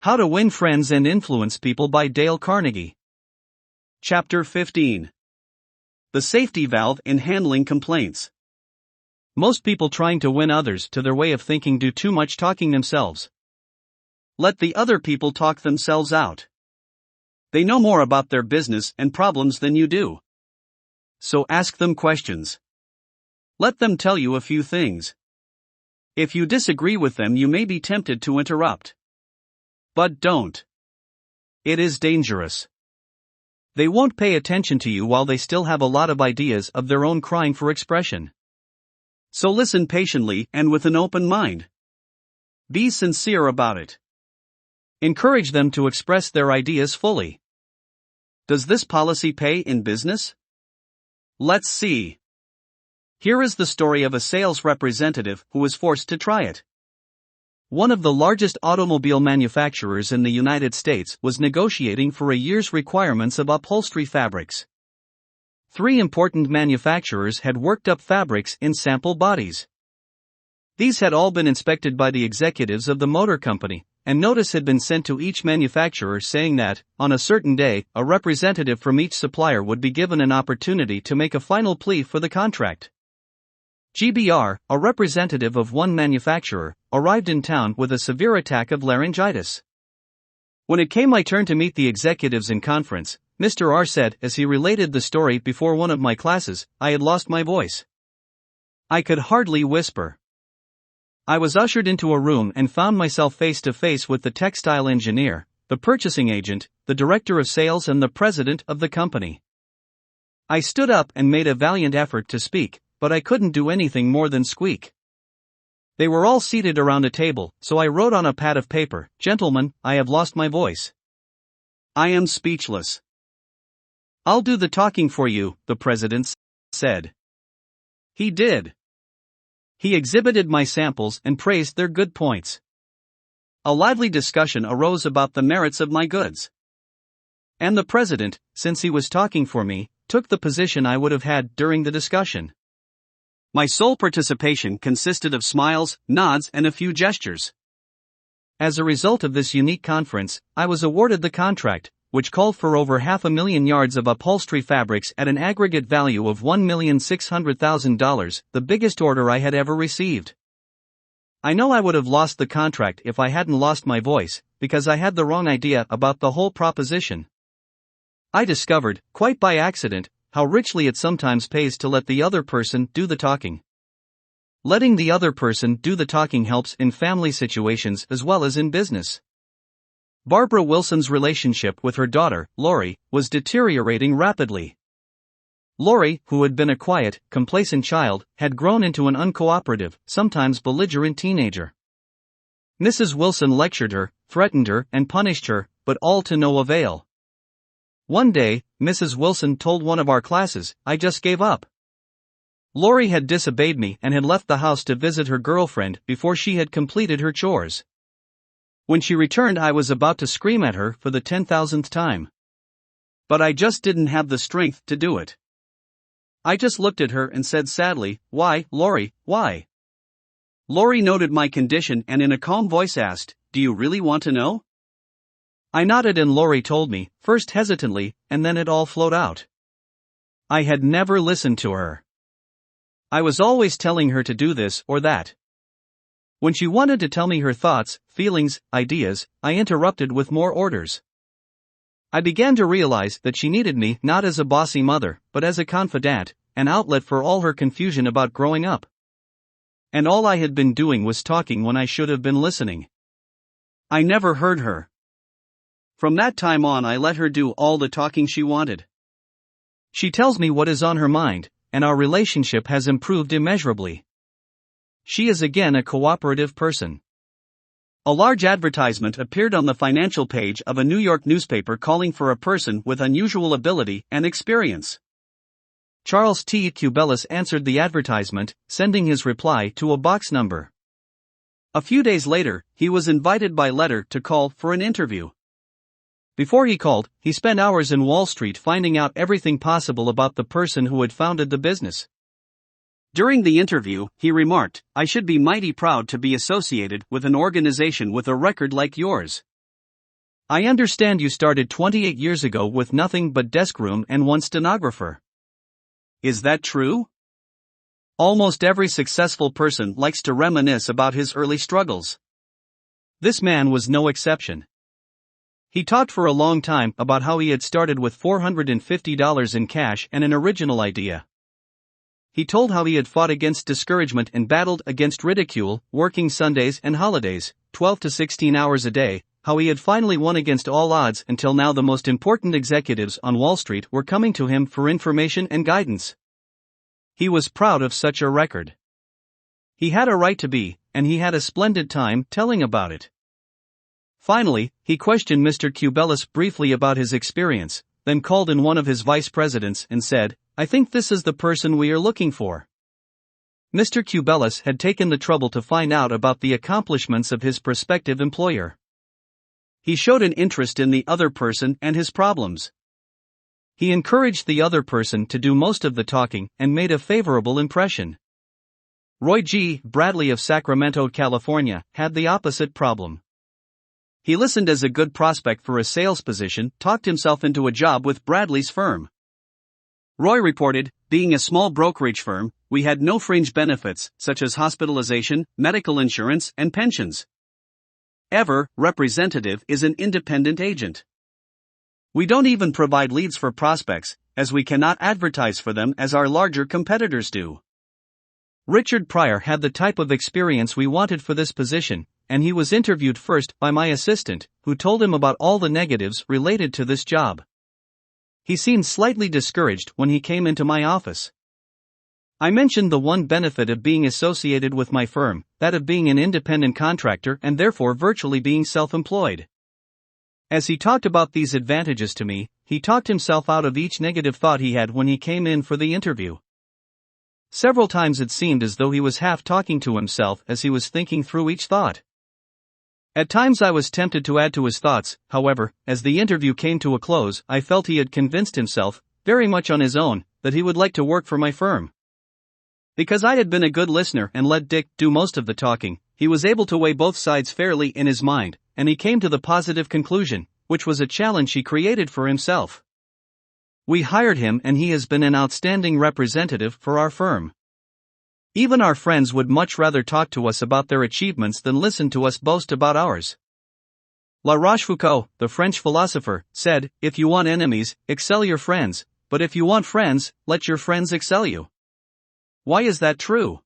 How to Win Friends and Influence People by Dale Carnegie. Chapter 15. The Safety Valve in Handling Complaints. Most people trying to win others to their way of thinking do too much talking themselves. Let the other people talk themselves out. They know more about their business and problems than you do. So ask them questions. Let them tell you a few things. If you disagree with them, you may be tempted to interrupt. But don't. It is dangerous. They won't pay attention to you while they still have a lot of ideas of their own crying for expression. So listen patiently and with an open mind. Be sincere about it. Encourage them to express their ideas fully. Does this policy pay in business? Let's see. Here is the story of a sales representative who was forced to try it. One of the largest automobile manufacturers in the United States was negotiating for a year's requirements of upholstery fabrics. 3 important manufacturers had worked up fabrics in sample bodies. These had all been inspected by the executives of the motor company, and notice had been sent to each manufacturer saying that, on a certain day, a representative from each supplier would be given an opportunity to make a final plea for the contract. GBR, a representative of one manufacturer, arrived in town with a severe attack of laryngitis. When it came my turn to meet the executives in conference, Mr. R said as he related the story before one of my classes, I had lost my voice. I could hardly whisper. I was ushered into a room and found myself face to face with the textile engineer, the purchasing agent, the director of sales, and the president of the company. I stood up and made a valiant effort to speak, but I couldn't do anything more than squeak. They were all seated around a table, so I wrote on a pad of paper, "Gentlemen, I have lost my voice. I am speechless." "I'll do the talking for you," the president said. He did. He exhibited my samples and praised their good points. A lively discussion arose about the merits of my goods. And the president, since he was talking for me, took the position I would have had during the discussion. My sole participation consisted of smiles, nods, and a few gestures. As a result of this unique conference, I was awarded the contract, which called for over 500,000 yards of upholstery fabrics at an aggregate value of $1,600,000, the biggest order I had ever received. I know I would have lost the contract if I hadn't lost my voice, because I had the wrong idea about the whole proposition. I discovered, quite by accident, how richly it sometimes pays to let the other person do the talking. Letting the other person do the talking helps in family situations as well as in business. Barbara Wilson's relationship with her daughter, Lori, was deteriorating rapidly. Lori, who had been a quiet, complacent child, had grown into an uncooperative, sometimes belligerent teenager. Mrs. Wilson lectured her, threatened her, and punished her, but all to no avail. One day, Mrs. Wilson told one of our classes, "I just gave up." Lori had disobeyed me and had left the house to visit her girlfriend before she had completed her chores. When she returned, I was about to scream at her for the 10,000th time. But I just didn't have the strength to do it. I just looked at her and said sadly, "Why, Lori, why?" Lori noted my condition and in a calm voice asked, "Do you really want to know?" I nodded and Lori told me, first hesitantly, and then it all flowed out. I had never listened to her. I was always telling her to do this or that. When she wanted to tell me her thoughts, feelings, ideas, I interrupted with more orders. I began to realize that she needed me not as a bossy mother, but as a confidant, an outlet for all her confusion about growing up. And all I had been doing was talking when I should have been listening. I never heard her. From that time on, I let her do all the talking she wanted. She tells me what is on her mind, and our relationship has improved immeasurably. She is again a cooperative person. A large advertisement appeared on the financial page of a New York newspaper calling for a person with unusual ability and experience. Charles T. Cubelis answered the advertisement, sending his reply to a box number. A few days later, he was invited by letter to call for an interview. Before he called, he spent hours in Wall Street finding out everything possible about the person who had founded the business. During the interview, he remarked, "I should be mighty proud to be associated with an organization with a record like yours. I understand you started 28 years ago with nothing but desk room and one stenographer. Is that true? Almost every successful person likes to reminisce about his early struggles. This man was no exception. He talked for a long time about how he had started with $450 in cash and an original idea. He told how he had fought against discouragement and battled against ridicule, working Sundays and holidays, 12 to 16 hours a day, how he had finally won against all odds until now the most important executives on Wall Street were coming to him for information and guidance. He was proud of such a record. He had a right to be, and he had a splendid time telling about it. Finally, he questioned Mr. Cubelis briefly about his experience, then called in one of his vice presidents and said, "I think this is the person we are looking for." Mr. Cubelis had taken the trouble to find out about the accomplishments of his prospective employer. He showed an interest in the other person and his problems. He encouraged the other person to do most of the talking and made a favorable impression. Roy G. Bradley of Sacramento, California, had the opposite problem. He listened as a good prospect for a sales position, talked himself into a job with Bradley's firm. Roy reported, "Being a small brokerage firm, we had no fringe benefits, such as hospitalization, medical insurance, and pensions. Ever representative is an independent agent. We don't even provide leads for prospects, as we cannot advertise for them as our larger competitors do." Richard Pryor had the type of experience we wanted for this position, and he was interviewed first by my assistant, who told him about all the negatives related to this job. He seemed slightly discouraged when he came into my office. I mentioned the one benefit of being associated with my firm, that of being an independent contractor and therefore virtually being self-employed. As he talked about these advantages to me, he talked himself out of each negative thought he had when he came in for the interview. Several times it seemed as though he was half talking to himself as he was thinking through each thought. At times I was tempted to add to his thoughts, however, as the interview came to a close, I felt he had convinced himself, very much on his own, that he would like to work for my firm. Because I had been a good listener and let Dick do most of the talking, he was able to weigh both sides fairly in his mind, and he came to the positive conclusion, which was a challenge he created for himself. We hired him and he has been an outstanding representative for our firm. Even our friends would much rather talk to us about their achievements than listen to us boast about ours. La Rochefoucauld, the French philosopher, said, "If you want enemies, excel your friends, but if you want friends, let your friends excel you." Why is that true?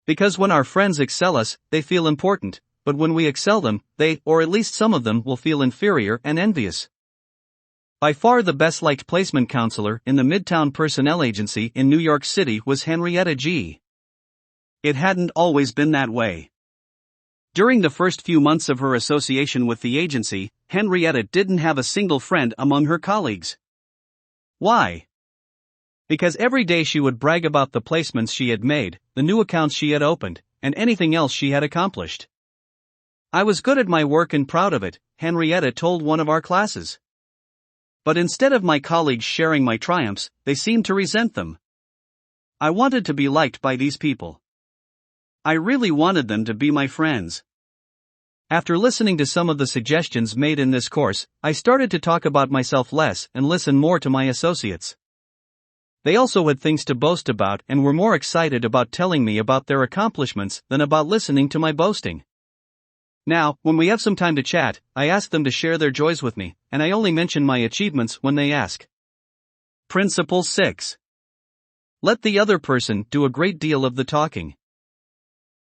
Because when our friends excel us, they feel important, but when we excel them, they, or at least some of them, will feel inferior and envious. By far the best-liked placement counselor in the Midtown Personnel Agency in New York City was Henrietta G. It hadn't always been that way. During the first few months of her association with the agency, Henrietta didn't have a single friend among her colleagues. Why? Because every day she would brag about the placements she had made, the new accounts she had opened, and anything else she had accomplished. "I was good at my work and proud of it," Henrietta told one of our classes. But instead of my colleagues sharing my triumphs, they seemed to resent them. I wanted to be liked by these people. I really wanted them to be my friends. After listening to some of the suggestions made in this course, I started to talk about myself less and listen more to my associates. They also had things to boast about and were more excited about telling me about their accomplishments than about listening to my boasting. Now, when we have some time to chat, I ask them to share their joys with me, and I only mention my achievements when they ask. Principle 6. Let the other person do a great deal of the talking.